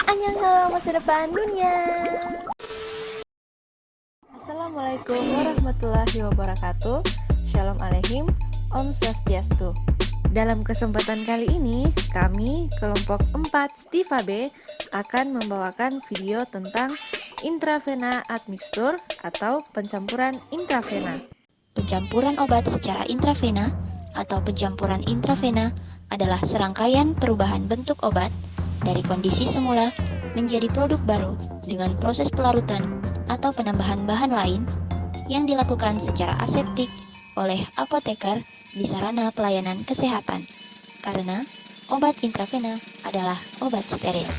Annyeonghaseyo masa depan dunia. Assalamualaikum warahmatullahi wabarakatuh. Shalom Aleichem, Om Swastiastu. Dalam kesempatan kali ini, kami kelompok 4 Stiva B akan membawakan video tentang intravena admixture atau pencampuran intravena. Pencampuran obat secara intravena atau pencampuran intravena adalah serangkaian perubahan bentuk obat dari kondisi semula menjadi produk baru dengan proses pelarutan atau penambahan bahan lain yang dilakukan secara aseptik oleh apoteker di sarana pelayanan kesehatan, karena obat intravena adalah obat steril.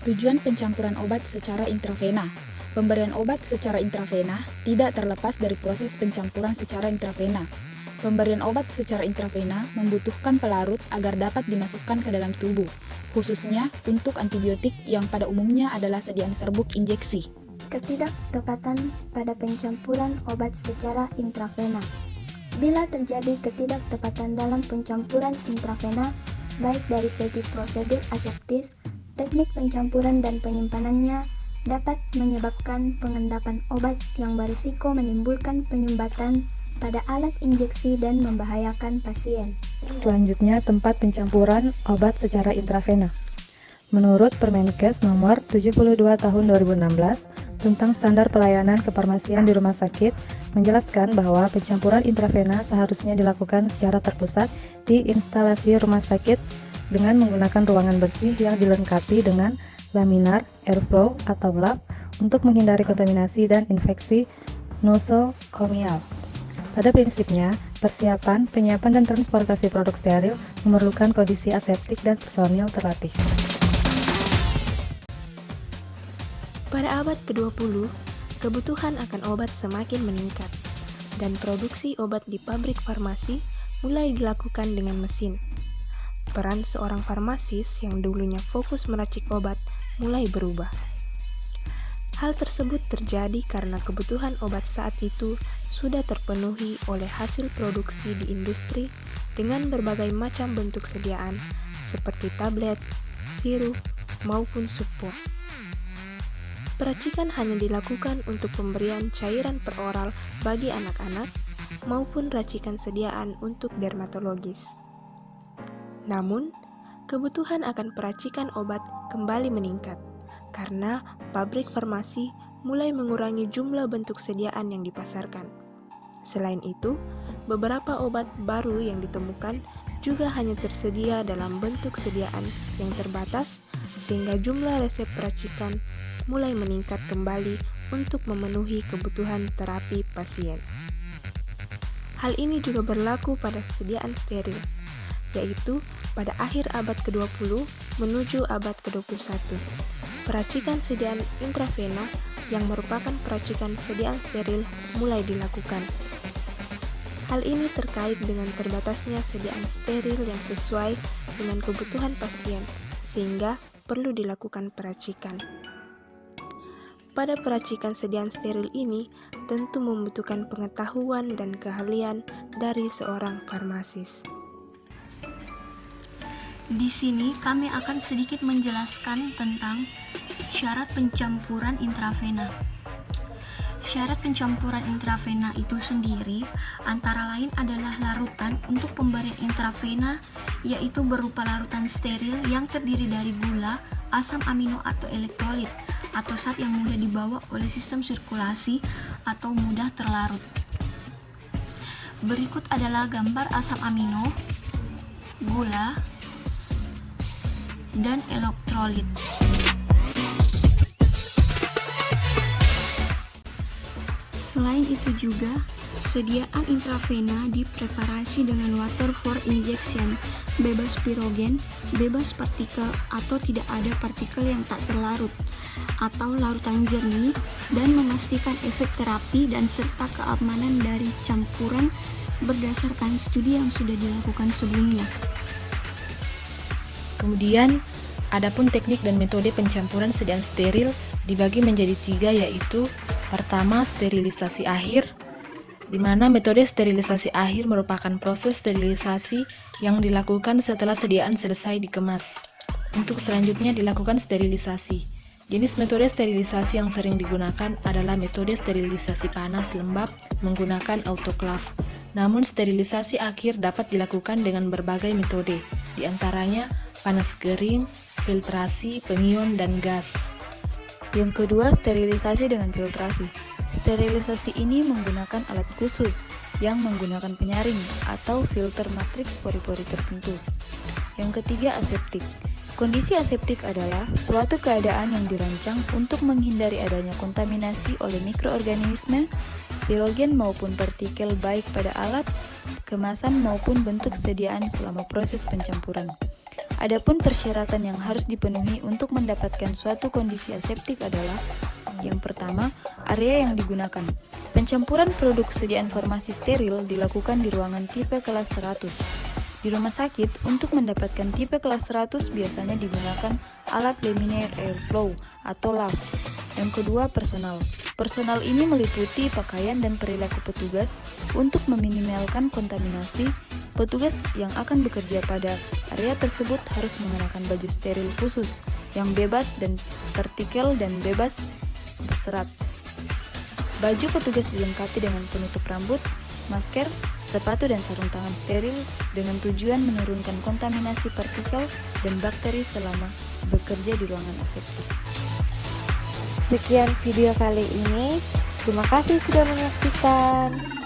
Tujuan pencampuran obat secara intravena. Pemberian obat secara intravena tidak terlepas dari proses pencampuran secara intravena. Pemberian obat secara intravena membutuhkan pelarut agar dapat dimasukkan ke dalam tubuh, khususnya untuk antibiotik yang pada umumnya adalah sediaan serbuk injeksi. Ketidaktepatan pada pencampuran obat secara intravena. Bila terjadi ketidaktepatan dalam pencampuran intravena, baik dari segi prosedur aseptis, teknik pencampuran dan penyimpanannya, dapat menyebabkan pengendapan obat yang berisiko menimbulkan penyumbatan pada alat injeksi dan membahayakan pasien. Selanjutnya, tempat pencampuran obat secara intravena. Menurut Permenkes nomor 72 tahun 2016 tentang standar pelayanan kefarmasian di rumah sakit, menjelaskan bahwa pencampuran intravena seharusnya dilakukan secara terpusat di instalasi rumah sakit dengan menggunakan ruangan bersih yang dilengkapi dengan laminar, airflow, atau lab untuk menghindari kontaminasi dan infeksi nosokomial. Pada prinsipnya, persiapan, penyiapan, dan transportasi produk steril memerlukan kondisi aseptik dan personil terlatih. Pada abad ke-20, kebutuhan akan obat semakin meningkat, dan produksi obat di pabrik farmasi mulai dilakukan dengan mesin. Peran seorang farmasis yang dulunya fokus meracik obat mulai berubah. Hal tersebut terjadi karena kebutuhan obat saat itu sudah terpenuhi oleh hasil produksi di industri dengan berbagai macam bentuk sediaan seperti tablet, sirup, maupun supor. Peracikan hanya dilakukan untuk pemberian cairan peroral bagi anak-anak maupun racikan sediaan untuk dermatologis. Namun, kebutuhan akan peracikan obat kembali meningkat karena pabrik farmasi mulai mengurangi jumlah bentuk sediaan yang dipasarkan. Selain itu, beberapa obat baru yang ditemukan juga hanya tersedia dalam bentuk sediaan yang terbatas, sehingga jumlah resep peracikan mulai meningkat kembali untuk memenuhi kebutuhan terapi pasien. Hal ini juga berlaku pada sediaan steril, yaitu pada akhir abad ke-20 menuju abad ke-21. Peracikan sediaan intravena yang merupakan peracikan sediaan steril mulai dilakukan. Hal ini terkait dengan terbatasnya sediaan steril yang sesuai dengan kebutuhan pasien, sehingga perlu dilakukan peracikan. Pada peracikan sediaan steril ini tentu membutuhkan pengetahuan dan keahlian dari seorang farmasis. Di sini kami akan sedikit menjelaskan tentang syarat pencampuran intravena. Syarat pencampuran intravena itu sendiri antara lain adalah larutan untuk pemberian intravena, yaitu berupa larutan steril yang terdiri dari gula, asam amino atau elektrolit, atau zat yang mudah dibawa oleh sistem sirkulasi atau mudah terlarut. Berikut adalah gambar asam amino, gula, dan elektrolit. Selain itu juga, sediaan intravena dipreparasi dengan water for injection, bebas pirogen, bebas partikel atau tidak ada partikel yang tak terlarut, atau larutan jernih, dan memastikan efek terapi dan serta keamanan dari campuran berdasarkan studi yang sudah dilakukan sebelumnya. Kemudian, adapun teknik dan metode pencampuran sediaan steril dibagi menjadi 3, yaitu pertama, sterilisasi akhir, di mana metode sterilisasi akhir merupakan proses sterilisasi yang dilakukan setelah sediaan selesai dikemas. Untuk selanjutnya dilakukan sterilisasi. Jenis metode sterilisasi yang sering digunakan adalah metode sterilisasi panas lembab menggunakan autoclave. Namun sterilisasi akhir dapat dilakukan dengan berbagai metode, di antaranya panas kering, filtrasi, pengion, dan gas. Yang kedua, sterilisasi dengan filtrasi. Sterilisasi ini menggunakan alat khusus yang menggunakan penyaring atau filter matriks pori-pori tertentu. Yang ketiga, aseptik. Kondisi aseptik adalah suatu keadaan yang dirancang untuk menghindari adanya kontaminasi oleh mikroorganisme, pirogen maupun partikel baik pada alat, kemasan maupun bentuk sediaan selama proses pencampuran. Adapun persyaratan yang harus dipenuhi untuk mendapatkan suatu kondisi aseptik adalah: yang pertama, area yang digunakan. Pencampuran produk sediaan farmasi steril dilakukan di ruangan tipe kelas 100. Di rumah sakit, untuk mendapatkan tipe kelas 100 biasanya digunakan alat Laminar Airflow atau LAF. Yang kedua, personal. Personal ini meliputi pakaian dan perilaku petugas untuk meminimalkan kontaminasi. Petugas yang akan bekerja pada area tersebut harus mengenakan baju steril khusus yang bebas dan partikel dan bebas berserat. Baju petugas dilengkapi dengan penutup rambut, masker, sepatu dan sarung tangan steril dengan tujuan menurunkan kontaminasi partikel dan bakteri selama bekerja di ruangan aseptik. Sekian video kali ini. Terima kasih sudah menyaksikan.